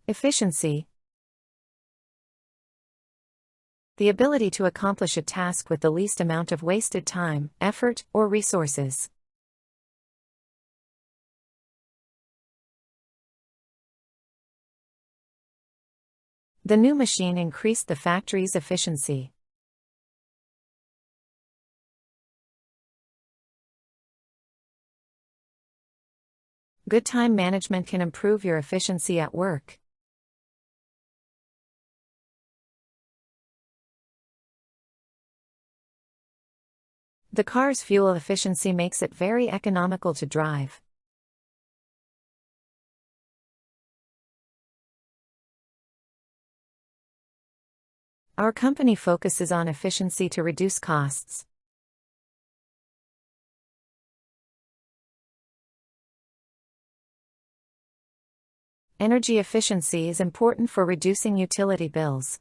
Efficiency. The ability to accomplish a task with the least amount of wasted time, effort, or resources. The new machine increased the factory's efficiency. Good time management can improve your efficiency at work. The car's fuel efficiency makes it very economical to drive. Our company focuses on efficiency to reduce costs. Energy efficiency is important for reducing utility bills.